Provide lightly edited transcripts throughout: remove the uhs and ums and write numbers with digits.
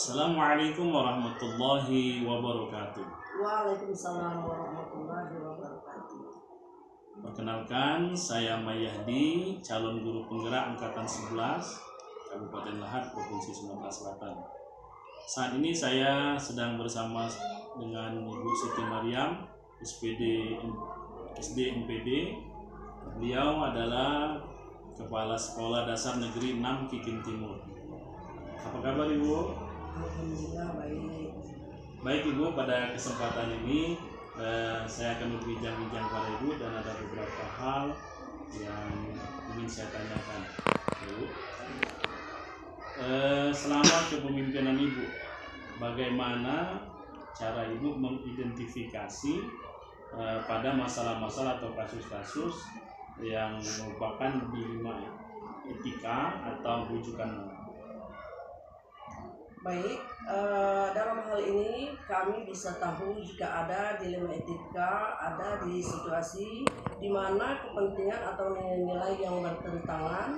Assalamualaikum warahmatullahi wabarakatuh. Waalaikumsalam warahmatullahi wabarakatuh. Perkenalkan, saya Mayahdi, calon guru penggerak angkatan 11 Kabupaten Lahat, Provinsi Sumatera Selatan. Saat ini saya sedang bersama dengan Ibu Siti Maryam, SD MPD. Beliau adalah Kepala Sekolah Dasar Negeri 6 Kikin Timur. Apa kabar Ibu? Alhamdulillah baik. Baik Ibu, pada kesempatan ini saya akan berbincang-bincang pada Ibu dan ada beberapa hal yang ingin saya tanyakan. Ibu, selama kepemimpinan Ibu, bagaimana cara Ibu mengidentifikasi pada masalah-masalah atau kasus-kasus yang merupakan dilema etika atau rujukan? Baik, dalam hal ini kami bisa tahu jika ada dilema etika, ada di situasi di mana kepentingan atau nilai-nilai yang bertentangan.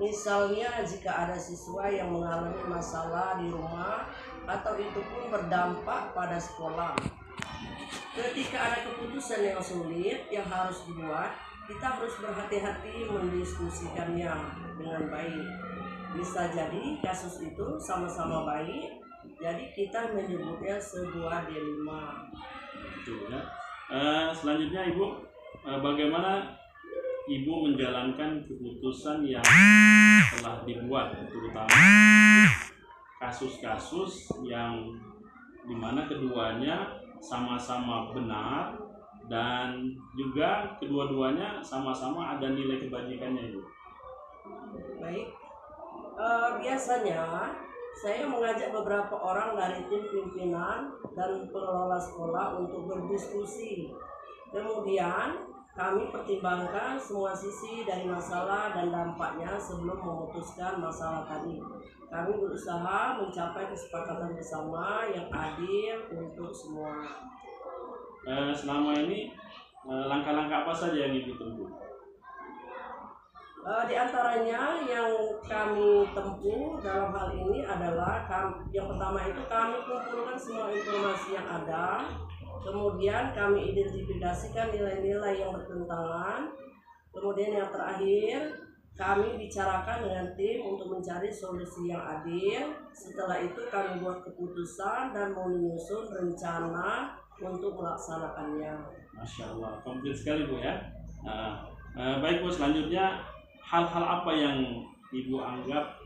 Misalnya jika ada siswa yang mengalami masalah di rumah atau itu pun berdampak pada sekolah. Ketika ada keputusan yang sulit yang harus dibuat, kita harus berhati-hati mendiskusikannya dengan baik. Bisa jadi kasus itu sama-sama baik, jadi kita menyebutnya sebuah dilema. Betul ya. Selanjutnya Ibu, bagaimana Ibu menjalankan keputusan yang telah dibuat, terutama kasus-kasus yang dimana keduanya sama-sama benar dan juga kedua-duanya sama-sama ada nilai kebajikannya Ibu? Baik, biasanya saya mengajak beberapa orang dari tim pimpinan dan pengelola sekolah untuk berdiskusi. Kemudian kami pertimbangkan semua sisi dari masalah dan dampaknya sebelum memutuskan masalah tadi. Kami berusaha mencapai kesepakatan bersama yang adil untuk semua. Selama ini langkah-langkah apa saja yang Ibu tempuh? Di antaranya yang kami tempuh dalam hal ini adalah yang pertama itu kami kumpulkan semua informasi yang ada, kemudian kami identifikasikan nilai-nilai yang bertentangan, kemudian yang terakhir kami bicarakan dengan tim untuk mencari solusi yang adil. Setelah itu kami buat keputusan dan menyusun rencana untuk melaksanakannya. Masya Allah, komplit sekali Bu ya. Baik Bu, selanjutnya hal-hal apa yang Ibu anggap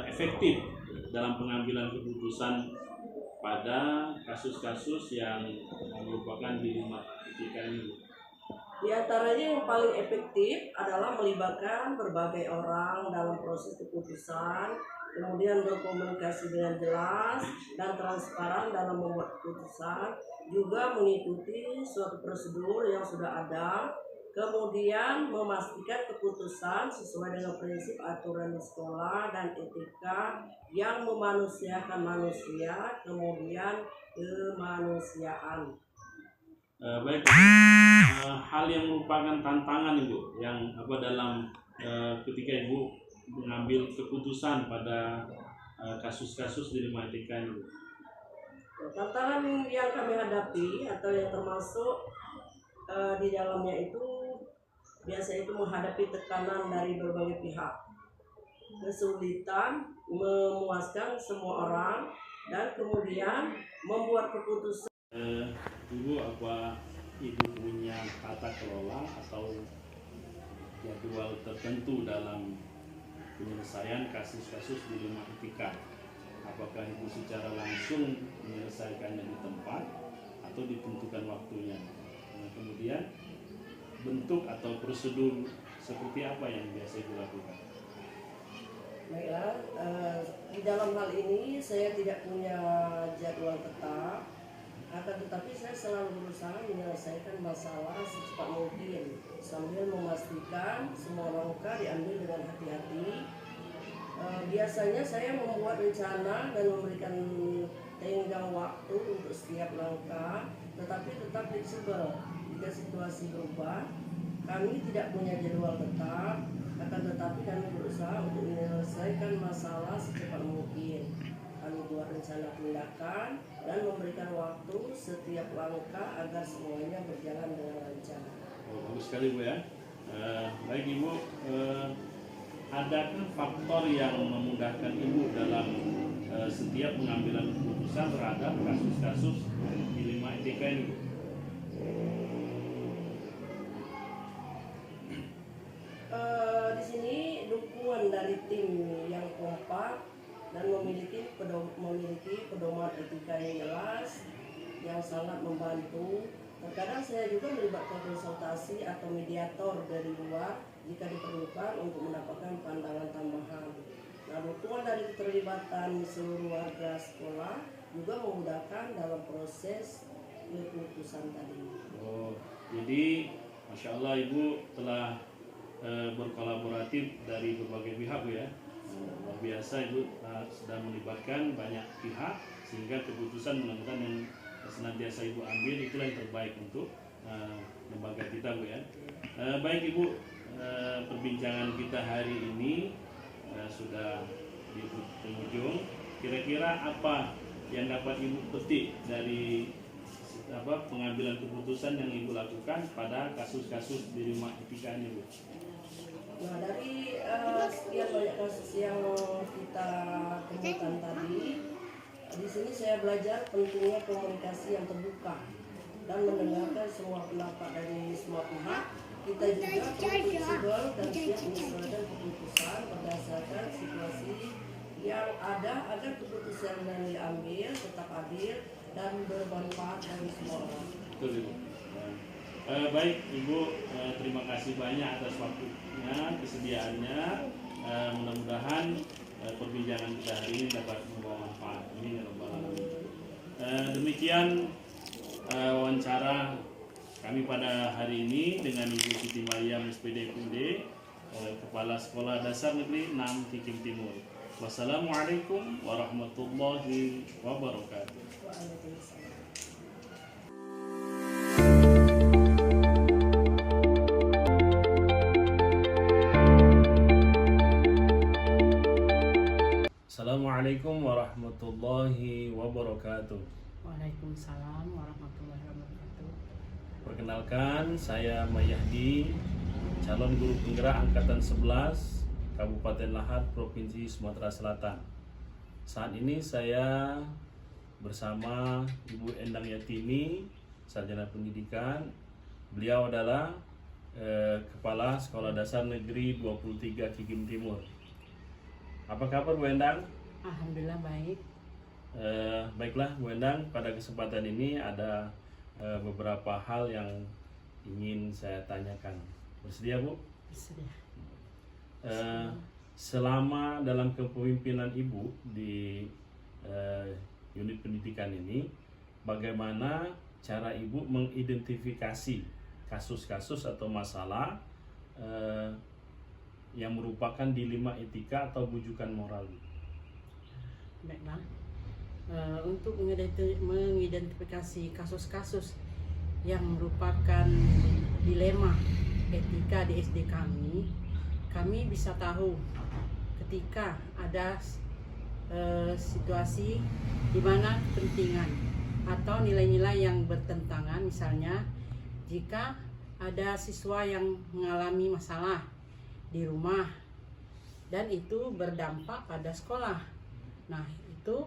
efektif dalam pengambilan keputusan pada kasus-kasus yang merupakan dilema etika ini? Di antaranya yang paling efektif adalah melibatkan berbagai orang dalam proses keputusan, kemudian berkomunikasi dengan jelas dan transparan dalam membuat keputusan, juga mengikuti suatu prosedur yang sudah ada, kemudian memastikan keputusan sesuai dengan prinsip aturan di sekolah dan etika yang memanusiakan manusia, kemudian kemanusiaan. Baik, hal yang merupakan tantangan Ibu yang dalam ketika Ibu mengambil keputusan pada kasus-kasus dilema etika ini. Tantangan yang kami hadapi atau yang termasuk di dalamnya itu biasa itu menghadapi tekanan dari berbagai pihak, kesulitan memuaskan semua orang, dan kemudian membuat keputusan. Ibu, apa Ibu punya tata kelola atau jadwal tertentu dalam penyelesaian kasus-kasus dilema etika? Apakah Ibu secara langsung menyelesaikannya di tempat atau ditentukan waktunya? Nah, kemudian bentuk atau prosedur seperti apa yang biasa Ibu lakukan? Baiklah, di dalam hal ini saya tidak punya jadwal tetap, akan tetapi saya selalu berusaha menyelesaikan masalah secepat mungkin sambil memastikan semua langkah diambil dengan hati-hati. Biasanya saya membuat rencana dan memberikan tenggang waktu untuk setiap langkah, tetapi tetap fleksibel jika situasi berubah. Kami tidak punya jadwal tetap, akan tetapi kami berusaha untuk menyelesaikan masalah secepat mungkin. kami buat rencana tindakan dan memberikan waktu setiap langkah agar semuanya berjalan dengan lancar. Bagus sekali Bu ya. Baik Ibu, adakah faktor yang memudahkan Ibu dalam setiap pengambilan keputusan terhadap kasus-kasus di 5 etika ini Bu? Di sini dukungan dari tim yang kompak dan memiliki pedoman etika yang jelas yang sangat membantu. Terkadang saya juga melibatkan konsultasi atau mediator dari luar jika diperlukan untuk mendapatkan pandangan tambahan. Nah, dukungan dari keterlibatan seluruh warga sekolah juga memudahkan dalam proses keputusan tadi. Oh, jadi Masya Allah Ibu telah berkolaboratif dari berbagai pihak Bu ya. Luar biasa Ibu sudah melibatkan banyak pihak sehingga keputusan mudah-mudahan yang senantiasa Ibu ambil itulah yang terbaik untuk lembaga kita Bu ya. Baik Ibu, perbincangan kita hari ini sudah di penghujung. Kira-kira apa yang dapat Ibu petik dari pengambilan keputusan yang Ibu lakukan pada kasus-kasus di rumah etika ini Bu? Nah, dari sekian banyak kasus yang kita temukan tadi, di sini saya belajar pentingnya komunikasi yang terbuka dan mendengarkan semua pendapat dari semua pihak. Kita juga fleksibel dan siap menyesuaikan keputusan berdasarkan situasi yang ada agar keputusan yang diambil tetap adil dan bermanfaat bagi semua orang. Betul Ibu. Baik Ibu, terima kasih banyak atas waktunya, kesediaannya. Mudah-mudahan perbincangan kita hari ini dapat membawa manfaat. Amin ya rabbal alamin. Demikian wawancara kami pada hari ini dengan Ibu Siti Maryam SPD Kepala Sekolah Dasar Negeri 6 Kikim Timur. Wassalamualaikum warahmatullahi wabarakatuh. Waalaikumsalam. Assalamualaikum warahmatullahi wabarakatuh. Waalaikumsalam warahmatullahi wabarakatuh. Perkenalkan, saya Mayahdi, calon guru penggerak angkatan 11 Kabupaten Lahad, Provinsi Sumatera Selatan. Saat ini saya bersama Ibu Endang Yatini, sarjana pendidikan. Beliau adalah Kepala Sekolah Dasar Negeri 23 Kikim Timur. Apa kabar Bu Endang? Alhamdulillah baik. Baiklah Bu Endang, pada kesempatan ini ada beberapa hal yang ingin saya tanyakan. Bersedia Bu? Bersedia. Selama dalam kepemimpinan Ibu di unit pendidikan ini, bagaimana cara Ibu mengidentifikasi kasus-kasus atau masalah yang merupakan dilema etika atau bujukan moral? Baiklah. Untuk mengidentifikasi kasus-kasus yang merupakan dilema etika di SD kami bisa tahu ketika ada situasi di mana kepentingan atau nilai-nilai yang bertentangan. Misalnya jika ada siswa yang mengalami masalah di rumah dan itu berdampak pada sekolah, nah itu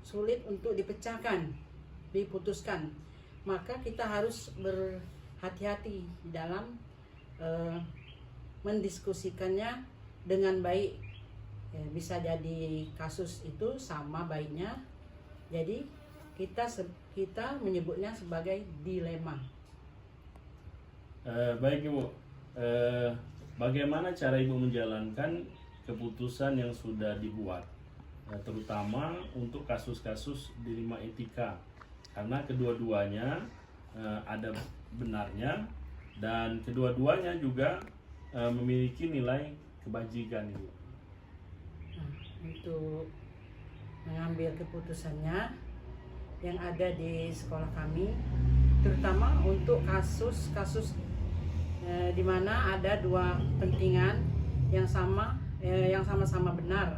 sulit untuk diputuskan, maka kita harus berhati-hati dalam mendiskusikannya dengan baik. Bisa jadi kasus itu sama baiknya, jadi kita menyebutnya sebagai dilema. Baik Ibu, bagaimana cara Ibu menjalankan keputusan yang sudah dibuat, terutama untuk kasus-kasus dilema etika, karena kedua-duanya ada benarnya dan kedua-duanya juga memiliki nilai kebajikan Ibu. Untuk mengambil keputusannya yang ada di sekolah kami, terutama untuk kasus-kasus di mana ada dua kepentingan yang sama-sama benar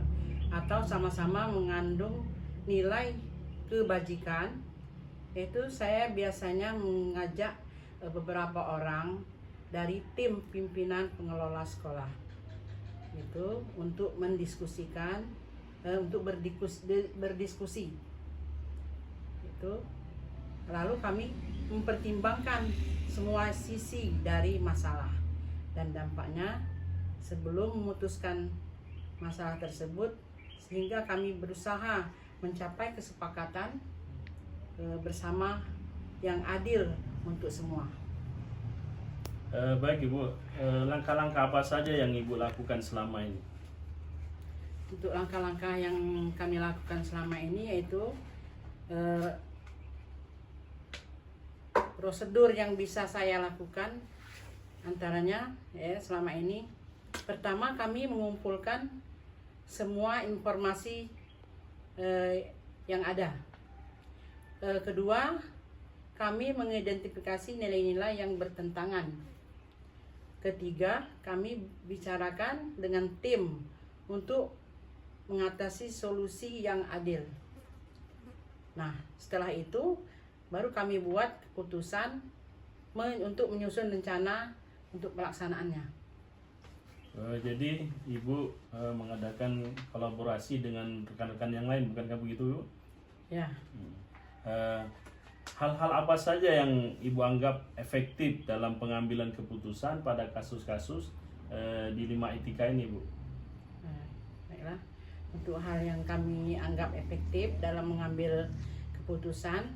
atau sama-sama mengandung nilai kebajikan, itu saya biasanya mengajak beberapa orang dari tim pimpinan pengelola sekolah itu untuk mendiskusikan, untuk berdiskusi itu, lalu kami mempertimbangkan semua sisi dari masalah dan dampaknya sebelum memutuskan masalah tersebut, sehingga kami berusaha mencapai kesepakatan bersama yang adil untuk semua. Baik Ibu, langkah-langkah apa saja yang Ibu lakukan selama ini? Untuk langkah-langkah yang kami lakukan selama ini yaitu prosedur yang bisa saya lakukan antaranya selama ini, pertama kami mengumpulkan semua informasi yang ada. Kedua, kami mengidentifikasi nilai-nilai yang bertentangan. Ketiga, kami bicarakan dengan tim untuk mengatasi solusi yang adil. Nah, setelah itu baru kami buat keputusan untuk menyusun rencana untuk pelaksanaannya. Jadi Ibu mengadakan kolaborasi dengan rekan-rekan yang lain, bukankah begitu Ibu? Ya. Hal-hal apa saja yang Ibu anggap efektif dalam pengambilan keputusan pada kasus-kasus di 5 etika ini, Bu? Baiklah, untuk hal yang kami anggap efektif dalam mengambil keputusan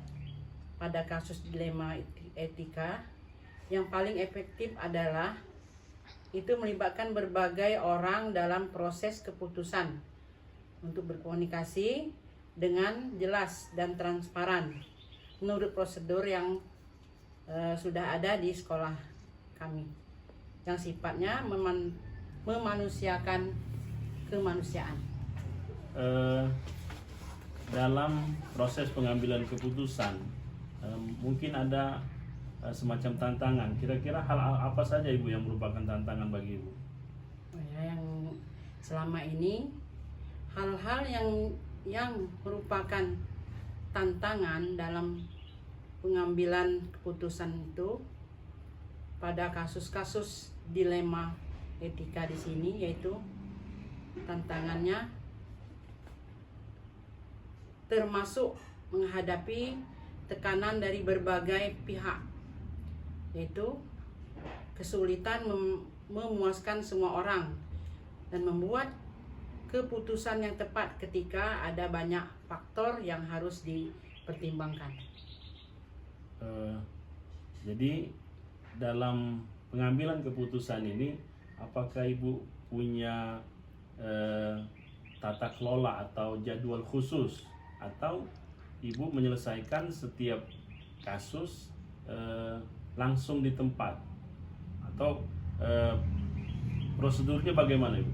pada kasus dilema etika, yang paling efektif adalah itu melibatkan berbagai orang dalam proses keputusan untuk berkomunikasi dengan jelas dan transparan menurut prosedur yang sudah ada di sekolah kami, yang sifatnya memanusiakan kemanusiaan. Dalam proses pengambilan keputusan mungkin ada semacam tantangan. Kira-kira hal apa saja Ibu yang merupakan tantangan bagi Ibu? Yang selama ini hal-hal yang merupakan tantangan dalam pengambilan keputusan itu pada kasus-kasus dilema etika di sini, yaitu tantangannya termasuk menghadapi tekanan dari berbagai pihak, yaitu kesulitan memuaskan semua orang dan membuat keputusan yang tepat ketika ada banyak faktor yang harus dipertimbangkan. Jadi dalam pengambilan keputusan ini, apakah Ibu punya tata kelola atau jadwal khusus, atau Ibu menyelesaikan setiap kasus langsung di tempat, atau prosedurnya bagaimana Ibu?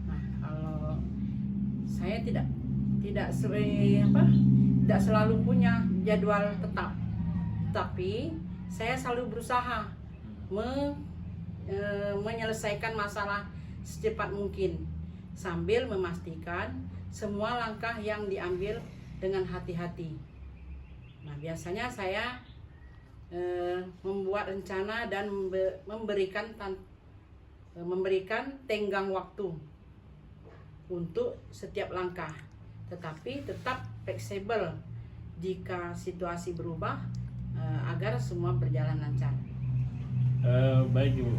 Nah, kalau saya tidak selalu punya jadwal tetap, tapi saya selalu berusaha menyelesaikan masalah secepat mungkin sambil memastikan semua langkah yang diambil dengan hati-hati. Nah, biasanya saya membuat rencana dan memberikan tenggang waktu untuk setiap langkah, tetapi tetap fleksibel jika situasi berubah agar semua berjalan lancar. Baik Ibu,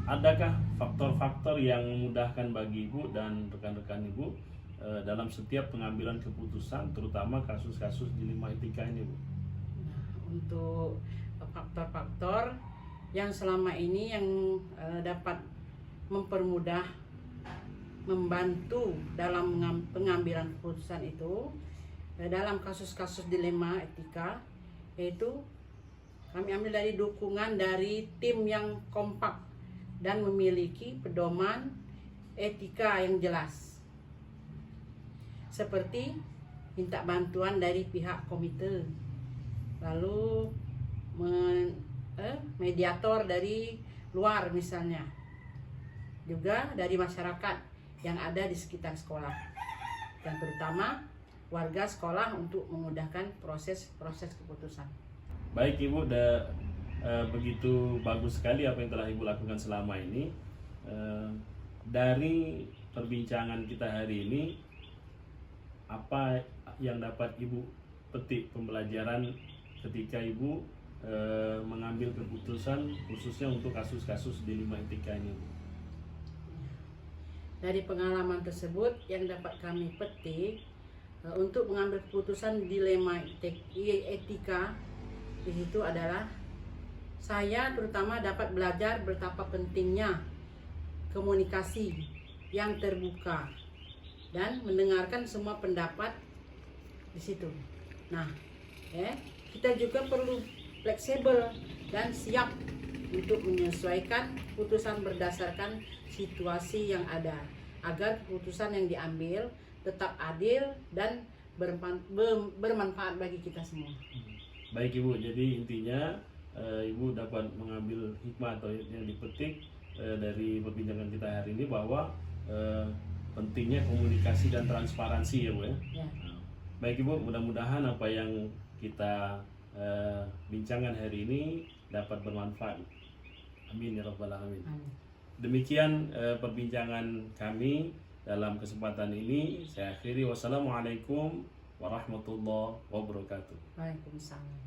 adakah faktor-faktor yang memudahkan bagi Ibu dan rekan-rekan Ibu dalam setiap pengambilan keputusan, terutama kasus-kasus dilema etika ini, Bu? Nah, untuk faktor-faktor yang selama ini yang dapat mempermudah, membantu dalam pengambilan keputusan itu dalam kasus-kasus dilema etika, yaitu kami ambil dari dukungan dari tim yang kompak dan memiliki pedoman etika yang jelas, seperti minta bantuan dari pihak komite, lalu mediator dari luar misalnya, juga dari masyarakat yang ada di sekitar sekolah, dan terutama warga sekolah untuk memudahkan proses keputusan. Baik Ibu, begitu bagus sekali apa yang telah Ibu lakukan selama ini. Dari perbincangan kita hari ini, apa yang dapat Ibu petik pembelajaran ketika Ibu mengambil keputusan khususnya untuk kasus-kasus dilema etika ini? Dari pengalaman tersebut yang dapat kami petik, untuk mengambil keputusan dilema etika di situ adalah saya terutama dapat belajar betapa pentingnya komunikasi yang terbuka dan mendengarkan semua pendapat di situ. Nah, kita juga perlu fleksibel dan siap untuk menyesuaikan keputusan berdasarkan situasi yang ada, agar keputusan yang diambil tetap adil dan bermanfaat bagi kita semua. Baik Ibu, jadi intinya Ibu dapat mengambil hikmah atau yang dipetik dari perbincangan kita hari ini bahwa pentingnya komunikasi dan transparansi ya Bu ya. Baik Ibu, mudah-mudahan apa yang kita bincangkan hari ini dapat bermanfaat. Amin ya rabbal alamin. Demikian perbincangan kami dalam kesempatan ini. Saya akhiri. Wassalamualaikum warahmatullahi wabarakatuh. Waalaikumsalam.